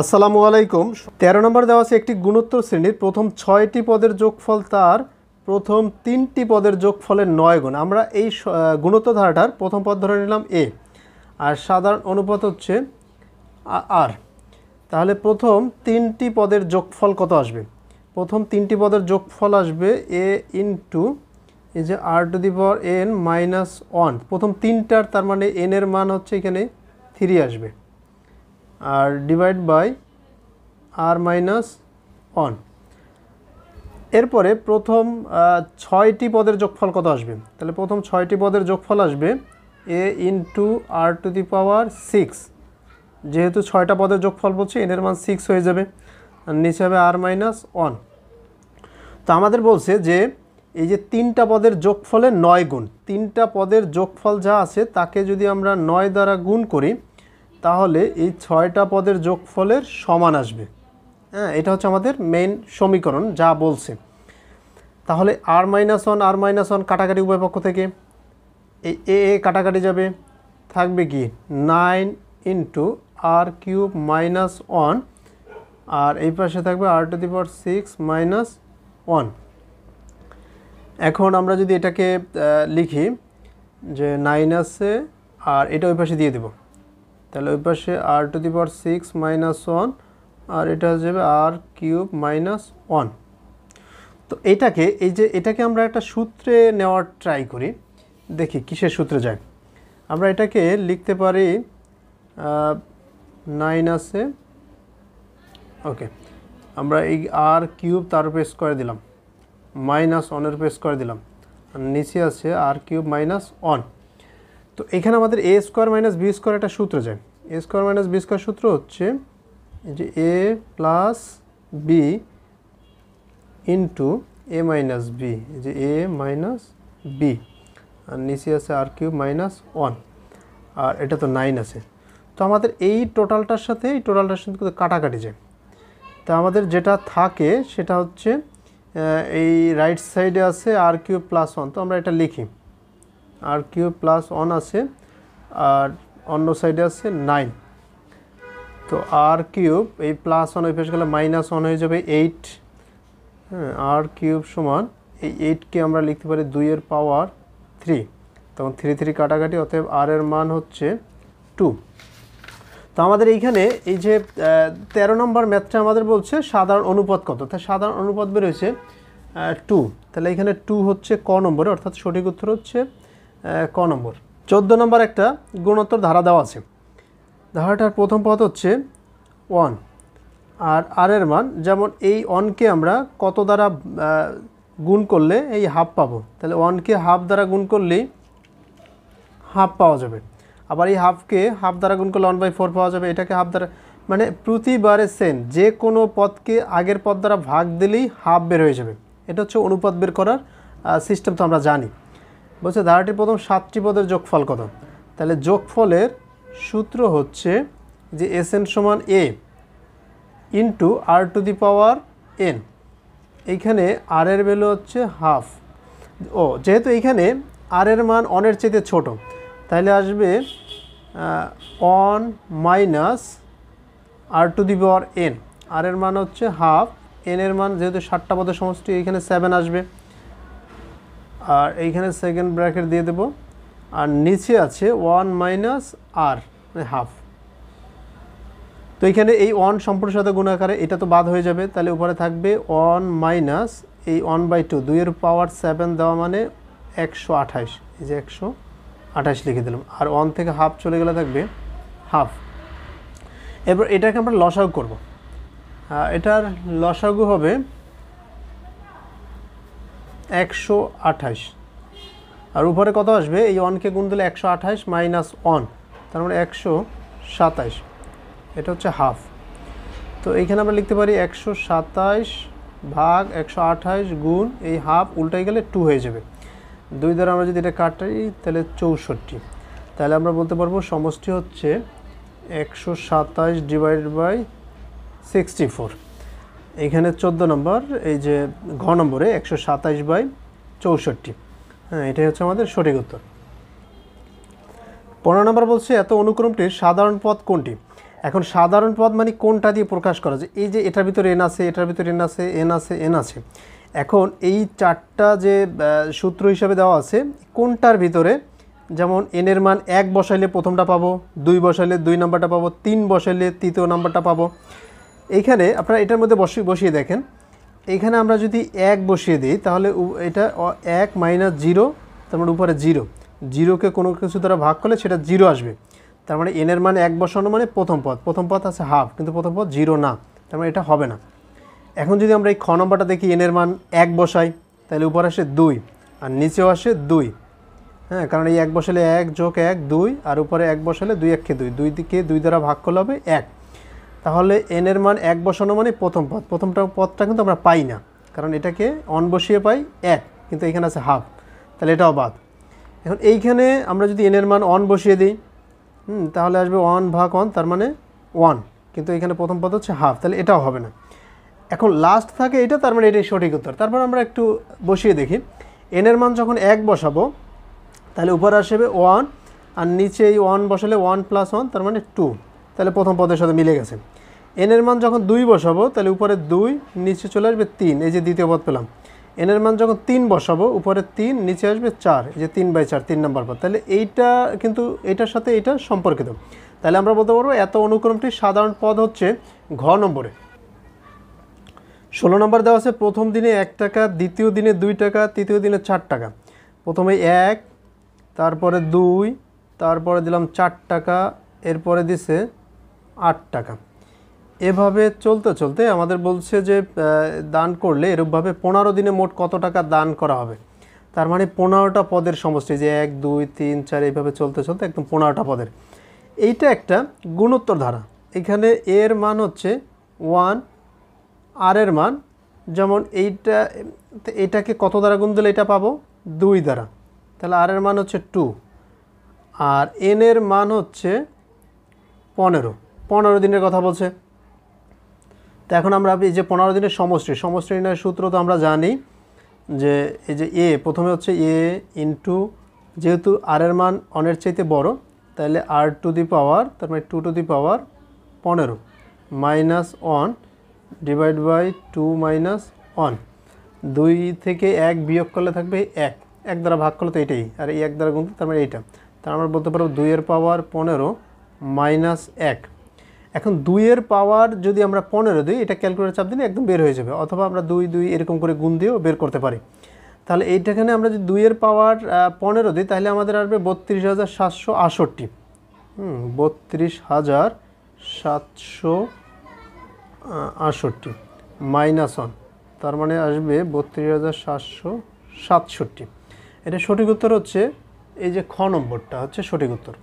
আসসালামু আলাইকুম। 13 নম্বর দেওয়া আছে একটি গুণোত্তর শ্রেণীর প্রথম 6টি পদের যোগফল তার প্রথম 3টি পদের যোগফলের 9 গুণ। আমরা এই গুণোত্তর ধারাটার প্রথম পদ ধরে নিলাম এ, আর সাধারণ অনুপাত হচ্ছে আর। তাহলে প্রথম 3টি পদের যোগফল কত আসবে? প্রথম 3টি পদের যোগফল আসবে এ ইন্টু এই যে r to the power n minus 1। প্রথম 3টার, তার মানে এন এর মান হচ্ছে এখানে 3 আসবে, আর ডিভাইড বাই আর মাইনাস 1। এরপরে প্রথম 6টি পদের যোগফল কত আসবে? তাহলে প্রথম 6টি পদের যোগফল আসবে এ ইন্টু আর টু দি পাওয়ার 6। যেহেতু 6টা পদের যোগফল বলছে, এনের মান 6 হয়ে যাবে, আর নিচে হবে আর মাইনাস 1। তো আমাদের বলছে যে এই যে 3টা পদের যোগফলের 9 গুণ, 3টা পদের যোগফল যা আছে তাকে যদি আমরা 9 দ্বারা গুণ করি তাহলে এই 6টা পদের যোগফলের সমান আসবে। হ্যাঁ, এটা হচ্ছে আমাদের মেইন সমীকরণ যা বলছে। তাহলে আর মাইনাস 1 কাটাকাটি উভয় পক্ষ থেকে, এই এ কাটাকাটি যাবে, থাকবে কি 9 ইন্টু আর কিউব মাইনাস 1, আর এই পাশে থাকবে আর টু দি পাওয়ার 6 মাইনাস 1। এখন আমরা যদি এটাকে লিখি যে 9 আছে আর এটা ওই পাশে দিয়ে দেব, তাহলে ওই পাশে আর টু দি পাওয়ার 6 মাইনাস 1, আর এটা হয়ে যাবে আর কিউব মাইনাস 1। তো এটাকে আমরা একটা সূত্রে নেওয়ার ট্রাই করি, দেখি কিসের সূত্রে যায়। আমরা এটাকে লিখতে পারি 9 আছে, ওকে, আমরা এই আর কিউব তার উপরে স্কোয়ার দিলাম, মাইনাস 1-এর উপরে স্কোয়ার দিলাম, আর নিচে আছে আর কিউব মাইনাস 1। তো এখানে আমাদের এ স্কোয়ার মাইনাস বি স্কোয়ার একটা সূত্র যায়। এ স্কোয়ার মাইনাস বি স্কোয়ার সূত্র হচ্ছে যে এ প্লাস বি ইন্টু এ মাইনাস বি, যে এ মাইনাস বি, আর নিচে আছে আর কিউব মাইনাস 1, আর এটা তো 9 আছে। তো আমাদের এই টোটালটার সাথে কিন্তু কাটাকাটি যায়। তো আমাদের যেটা থাকে সেটা হচ্ছে এই রাইট সাইডে আছে আর কিউব প্লাস 1, তো আমরা এটা লিখি আর কিউব প্লাস 1 আছে, আর অন্য সাইডে আছে 9। তো আর কিউব এই প্লাস 1 ওই পাশে গেলে মাইনাস 1 হয়ে যাবে 8। হ্যাঁ, আর কিউব সমান এই 8কে আমরা লিখতে পারি 2-এর পাওয়ার 3, তখন 3 কাটাকাটি, অতএব আর এর মান হচ্ছে 2। তো আমাদের এইখানে এই যে 13 নম্বর ম্যাথটা আমাদের বলছে সাধারণ অনুপাত কত, তাই সাধারণ অনুপাত বেরোয়েছে 2। তাহলে এখানে 2 হচ্ছে ক নম্বরে, অর্থাৎ সঠিক উত্তর হচ্ছে ক নম্বর। 14 নম্বর একটা গুণোত্তর ধারা দেওয়া আছে। ধারাটার প্রথম পদ হচ্ছে 1, আর আর এর মান, যেমন এই 1কে আমরা কত দ্বারা গুণ করলে এই হাফ পাবো, তাহলে 1কে হাফ দ্বারা গুণ করলেই হাফ পাওয়া যাবে। আবার এই হাফকে হাফ দ্বারা গুণ করলে 1/4 পাওয়া যাবে। এটাকে হাফ দ্বারা, মানে প্রতিবারে সেম, যে কোনো পদকে আগের পদ দ্বারা ভাগ দিলেই হাফ বের হয়ে যাবে। এটা হচ্ছে অনুপাত বের করার সিস্টেম, তো আমরা জানি। বলছে ধারাটির প্রথম 7টি পদের যোগফল কত? তাহলে যোগফলের সূত্র হচ্ছে যে এস এন সমান a into r to the power n. এইখানে আর এর ভ্যালু হচ্ছে হাফ। যেহেতু এইখানে আর এর মান 1-এর চেয়ে ছোট, তাহলে আসবে 1 minus r to the power n. আর এর মান হচ্ছে হাফ, এন এর মান যেহেতু 7টা পদের সমষ্টি, এইখানে 7 আসবে, আর এইখানে সেকেন্ড ব্র্যাকেট দিয়ে দেব, আর নিচে আছে 1 মাইনাস আর হাফ। তো এইখানে এই 1 সম্পূর্ণ সাথে গুণাকারে এটা তো বাদ হয়ে যাবে, তাহলে উপরে থাকবে 1 মাইনাস এই 1/2, 2-এর পাওয়ার 7 দেওয়া মানে 128, এই যে 128 লিখে দিলাম, আর 1 থেকে হাফ চলে গেলে থাকবে হাফ। এবার এটাকে আমরা লসাগু করব। এটার লসাগু হবে 128, আর উপরে কত আসবে? এই 1কে গুণ দিলে 128 মাইনাস 1, তার মানে 127, এটা হচ্ছে হাফ। তো এইখানে আমরা লিখতে পারি 127 ভাগ 128 গুণ এই হাফ, উল্টাই গেলে 2 হয়ে যাবে। 2 দ্বারা আমরা যদি এটা কাটাই তাহলে 64। তাহলে আমরা বলতে পারবো সমষ্টি হচ্ছে 127 ডিভাইডেড বাই 64। এইখানে 14 নম্বর, এই যে ঘ নম্বরে 127/64। হ্যাঁ, এটাই হচ্ছে আমাদের সঠিক উত্তর। 15 নম্বর বলছে এত অনুক্রমটির সাধারণ পদ কোনটি? এখন সাধারণ পদ মানে কোনটা দিয়ে প্রকাশ করা যায়, এই যে এটার ভিতরে এন আছে, এটার ভিতরে এন আছে, এন আছে, এন আছে। এখন এই চারটা যে সূত্র হিসাবে দেওয়া আছে কোনটার ভিতরে, যেমন এনের মান 1 বসাইলে প্রথমটা পাবো, 2 বসাইলে 2 নাম্বারটা পাবো, 3 বসাইলে তৃতীয় নাম্বারটা পাবো। এইখানে আপনারা এটার মধ্যে বসিয়ে দেখেন, এইখানে আমরা যদি 1 বসিয়ে দিই তাহলে এটা 1 মাইনাস 0, তার মানে উপরে 0, 0কে কোনো কিছু দ্বারা ভাগ করলে সেটা 0 আসবে। তার মানে এনের মান 1 বসানো মানে প্রথম পদ আছে হাফ, কিন্তু প্রথম পদ 0 না, তার মানে এটা হবে না। এখন যদি আমরা এই খ নম্বরটা দেখি, এনের মান 1 বসাই তাহলে উপরে আসে 2 আর নিচেও আসে 2, হ্যাঁ, কারণ এই 1 বসালে 1 যোগ 1 2, আর উপরে 1 বসালে 2 1 কে 2, 2 দিকে 2 দ্বারা ভাগ করলে হবে 1। তাহলে এনের মান 1 বসানো মানে প্রথম পদটা কিন্তু আমরা পাই না, কারণ এটাকে অন বসিয়ে পাই 1, কিন্তু এখানে আছে হাফ, তাহলে এটাও বাদ। এখন এইখানে আমরা যদি এনের মান অন বসিয়ে দিই, তাহলে আসবে 1 ভাগ 1, তার মানে 1, কিন্তু এখানে প্রথম পদ হচ্ছে হাফ, তাহলে এটাও হবে না। এখন লাস্ট থাকে এটা, তার মানে এটাই সঠিক উত্তর। তারপর আমরা একটু বসিয়ে দেখি, এনের মান যখন 1 বসাবো তাহলে উপরে আসবে 1, আর নিচে এই 1 বসালে 1 প্লাস 1, তার মানে 2, তাহলে প্রথম পদের সাথে মিলে গেছে। এনের মান যখন 2 বসাবো তাহলে উপরে 2, নিচে চলে আসবে 3, এই যে দ্বিতীয় পদ পেলাম। এনের মান যখন 3 বসাবো উপরে 3, নিচে আসবে 4, এই যে 3/4, 3 নম্বর পদ। তাহলে এইটা কিন্তু এটার সাথে এটা সম্পর্কিত, তাহলে আমরা বলতে পারবো এত অনুক্রমটির সাধারণ পদ হচ্ছে ঘ নম্বরে। 16 নম্বর দেওয়া আছে, প্রথম দিনে 1 টাকা, দ্বিতীয় দিনে 2 টাকা, তৃতীয় দিনে 4 টাকা। প্রথমে 1, তারপরে 2, তারপরে দিলাম 4 টাকা, এরপরে দিছে 8 টাকা। এভাবে চলতে চলতে আমাদের বলছে যে দান করলে এরূপভাবে 15 দিনে মোট কত টাকা দান করা হবে। তার মানে 15টা পদের সমষ্টি, যে 1 2 3 4 এইভাবে চলতে চলতে একদম 15টা পদের। এইটা একটা গুণোত্তর ধারা। এখানে এর মান হচ্ছে 1, আর এর মান যেমন এইটাকে কত দ্বারা গুণ দিলে এটা পাবো 2 দ্বারা, তাহলে আর এর মান হচ্ছে 2, আর এন এর মান হচ্ছে 15 দিনের কথা বলছে। তো এখন আমরা এই যে 15 দিনের সমষ্টি নির্ণয়ের সূত্র তো আমরা জানি, যে এই যে এ প্রথমে হচ্ছে এ ইন্টু, যেহেতু আর এর মান অনের চাইতে বড় তাহলে আর টু দি পাওয়ার, তার মানে 2 to the power 15 minus 1 divide by 2 minus 1, 2 থেকে 1 বিয়োগ করলে থাকবে 1 দ্বারা ভাগ করলে তো এটাই, আর এই 1 দ্বারা গুণ, তার মানে এইটা। তার আমরা বলতে পারবো 2 এর পাওয়ার 15 মাইনাস 1। এখন 2 এর পাওয়ার যদি আমরা 15 দিই, এটা ক্যালকুলেটর চাপ দিলে একদম বের হয়ে যাবে, অথবা আমরা 2 2 এরকম করে গুণ দিয়েও বের করতে পারি। তাহলে এইটাখানে আমরা যদি 2 এর পাওয়ার 15 দিই তাহলে আমাদের আসবে 32,768, 32,768 মাইনাস 1, তার মানে আসবে 32,767। এটা সঠিক উত্তর হচ্ছে এই যে খ নম্বরটা হচ্ছে সঠিক উত্তর।